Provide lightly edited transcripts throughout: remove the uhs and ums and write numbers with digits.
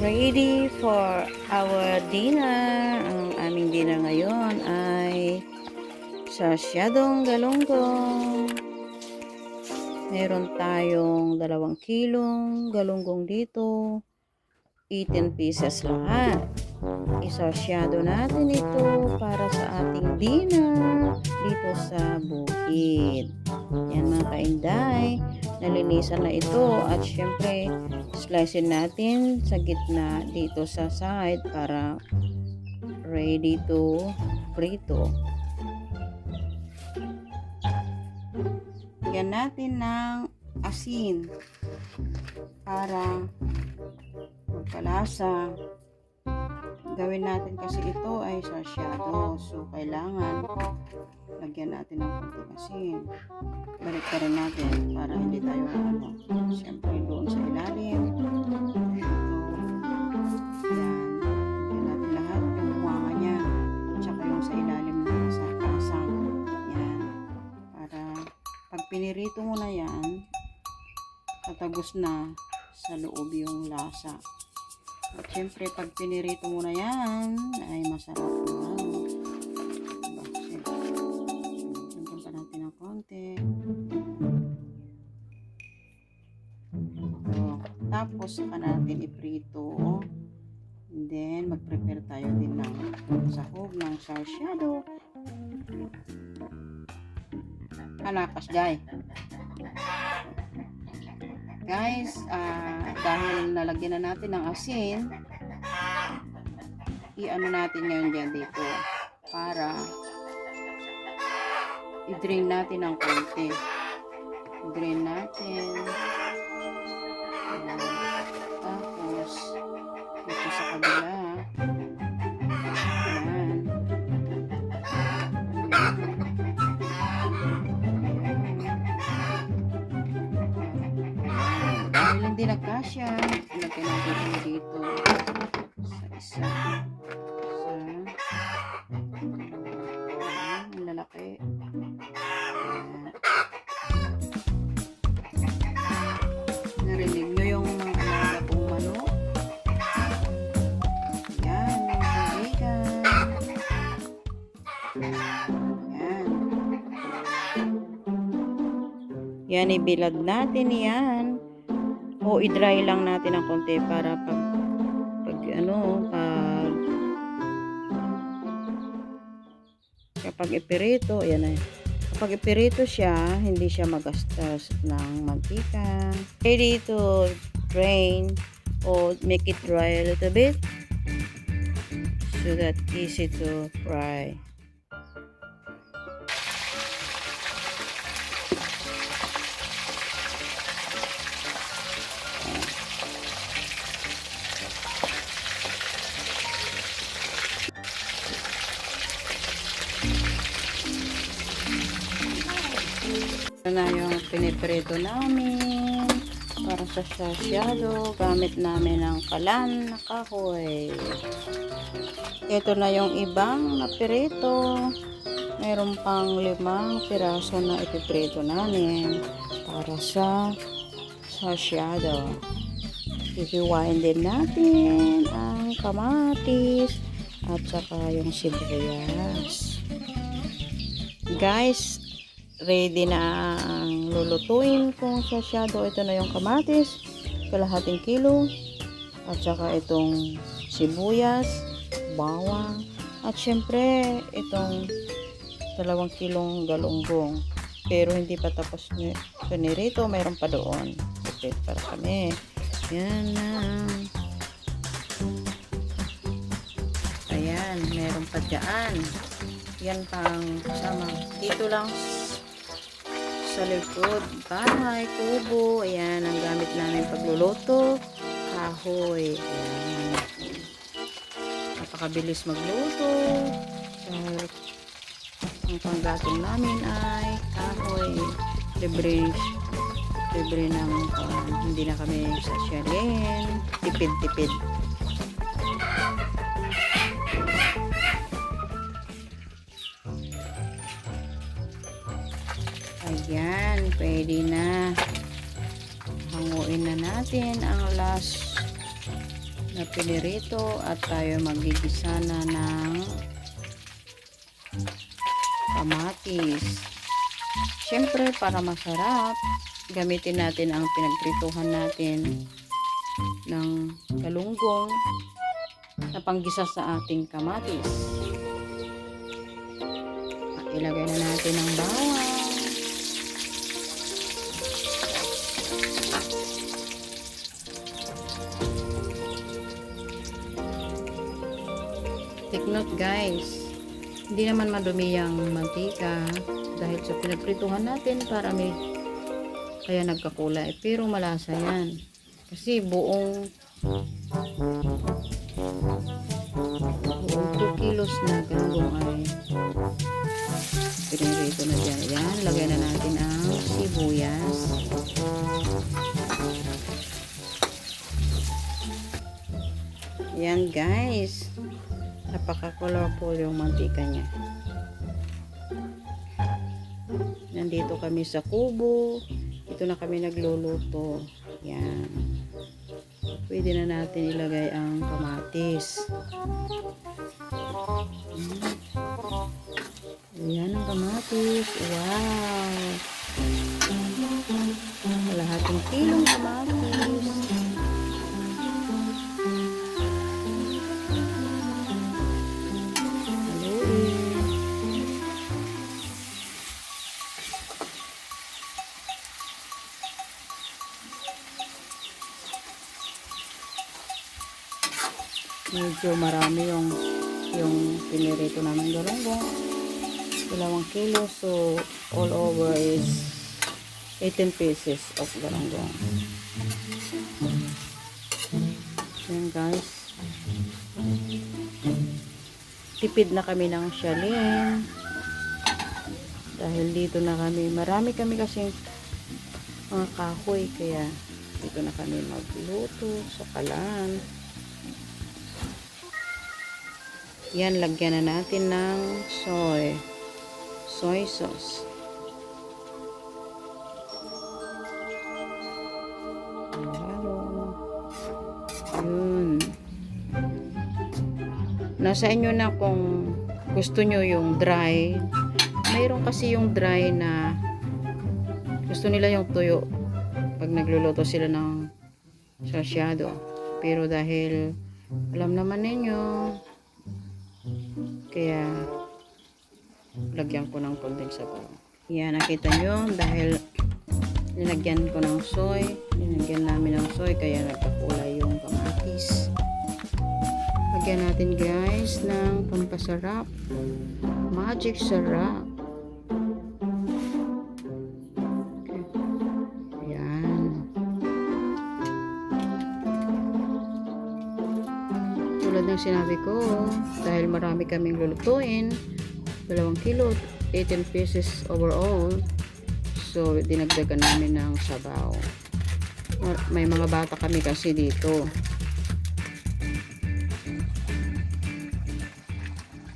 Ready for our dinner. Ang aming dinner ngayon ay sasyadong galunggong. Meron tayong 2 kilong galunggong dito. 18 pieces lahat. Isasyado natin ito para sa ating dinner dito sa bukid. Yan mga kainday, nalinisan na ito at syempre slicein natin sa gitna dito sa side para ready to prito. Lagyan natin ng asin para magkalasa. Gawin natin kasi ito ay sasyado, so kailangan lagyan natin ng konting asin. Balik ka rin natin para hindi tayo siyempre doon sa ilalim. Yan, lagyan natin lahat yung bunga niya at saka yung sa ilalim ng asang. Yan, para pag pinirito mo na yan, tatagos na sa loob yung lasa. At syempre, pag pinirito mo na yan, ay masarap na. Lagyan pa natin ng konti. Tapos, saka natin iprito. And then, mag-prepare tayo din ng sahog ng sasyado. Hanapas, guys. Guys, dahil nalagyan na natin ng asin, i-ano natin ngayon dyan dito para i-drain natin ng konti. I-drain natin. Tapos, dito sa kabila. Ayan. Dahil hindi nagkasya, ilagay natin dito sa isa. Ang lalaki. Narinig nyo yung mga alaga kong manok? Yan, mga kaibigan. Yan. Yan, ibilad natin yan. O i-dry lang natin ng konti para pag kapag ipirito, ayan na. Kapag ipirito siya, hindi siya magastos ng mantika. Ready to drain or make it dry a little bit so that easy to fry. Ito na yung piniprito namin para sa sasyado. Gamit namin ng kalan na kahoy. Ito na yung ibang napirito. Mayroon pang 5 piraso na ipiprito namin para sa sasyado. Ihiwain din natin ang kamatis at saka yung sibuyas. Guys, ready na ang lulutuin kong sasyado. Ito na yung kamatis, 1/2 kilo, at saka itong sibuyas, bawang, at syempre itong 2 kilong galunggong. Pero hindi pa tapos pinirito, mayroon pa doon. Okay, para kami. Yan na. Ayan, meron pa dyan. Yan pang kasama. Dito lang sa likod, bahay, kubo. Ayan, ang gamit namin pagluluto. Kahoy. Ayan. Napakabilis magluto. Dahil ang panggatong namin ay kahoy. Libre ng hindi na kami sasyalin. Tipid-tipid. Ayan, pwede na. Hanguin na natin ang last na pinirito at tayo magigisa na ng kamatis. Siyempre, para masarap, gamitin natin ang pinagprituhan natin ng galunggong na panggisa sa ating kamatis. Ilagay na natin ang bawang. Take note guys, hindi naman madumi ang mantika dahil sa pinagprituhan natin para kaya nagkakulay, pero malasa yan kasi buong 2 kilos na galunggong ay pinirito na dyan. Yan, lagay na natin ang sibuyas. Yan guys, napaka-colorful yung mantika niya. Nandito kami sa kubo. Ito na kami nagluluto. Yan. Pwede na natin ilagay ang kamatis. Yan ang kamatis. Wow! Kalahating kilong kamatis. Medyo marami yung pinirito namin galunggong, 2 kilo, so all over is 18 pieces of galunggong. Yan guys, tipid na kami ng syalin dahil dito na kami, marami kami kasing mga kahoy, kaya dito na kami magluto sa kalan. Yan, lagyan na natin ng soy sauce. Yun. Nasa inyo na kung gusto nyo yung dry. Mayroon kasi yung dry na gusto nila yung tuyo pag nagluluto sila ng sarsyado. Pero dahil alam naman ninyo, kaya lagyan ko ng konting sabaw. Yan, nakita nyo dahil nilagyan ko ng soy, nilagyan namin ng soy kaya nagkakulay yung kamatis. Lagyan natin guys ng pampasarap, magic sarap. Okay. Ayan. Tulad ng sinabi ko, dahil marami kaming lulutuin, 2 kilo, 18 pieces overall, so dinagdagan namin ng sabaw. May mga bata kami kasi dito.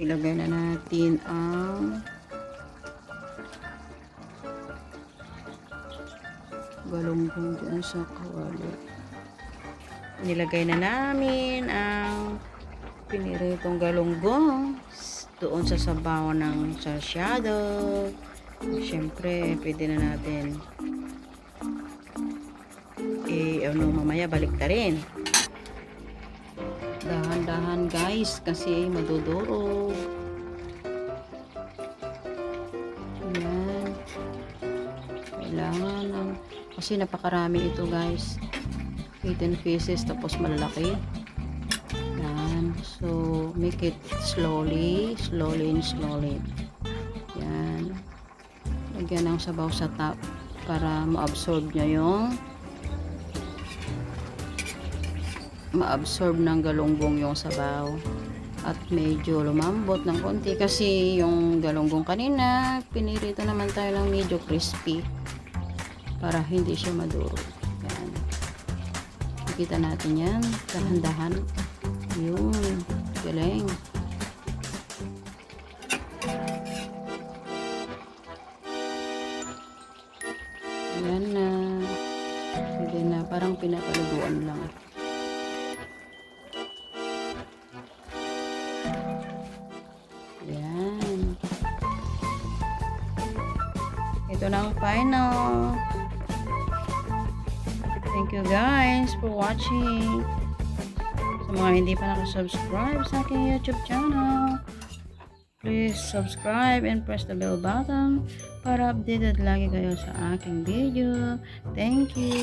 Ilagay na natin ang galunggong dyan sa kawali. Nilagay na namin ang piniritong galunggong doon sa sabaw ng sarsyado. Siyempre, pwede na natin mamaya balik ta rin. Dahan-dahan guys, kasi madudurog. Yan. Kailangan ng, kasi napakarami ito guys. 18 pieces, tapos malalaki. Yan. So, make it slowly and slowly. Yan. Lagyan ng sabaw sa top para ma-absorb niya yung ng galunggong yung sabaw at medyo lumambot ng konti kasi yung galunggong kanina pinirito naman tayo ng medyo crispy para hindi siya madurog. Yan. Nakita natin yan, dahan-dahan. Yun, galing. Yan na. Hindi na, parang pinapalubuan lang. Ito na ang final. Thank you guys for watching. Sa mga hindi pa nakasubscribe sa aking YouTube channel, please subscribe and press the bell button para updated lagi kayo sa aking video. Thank you.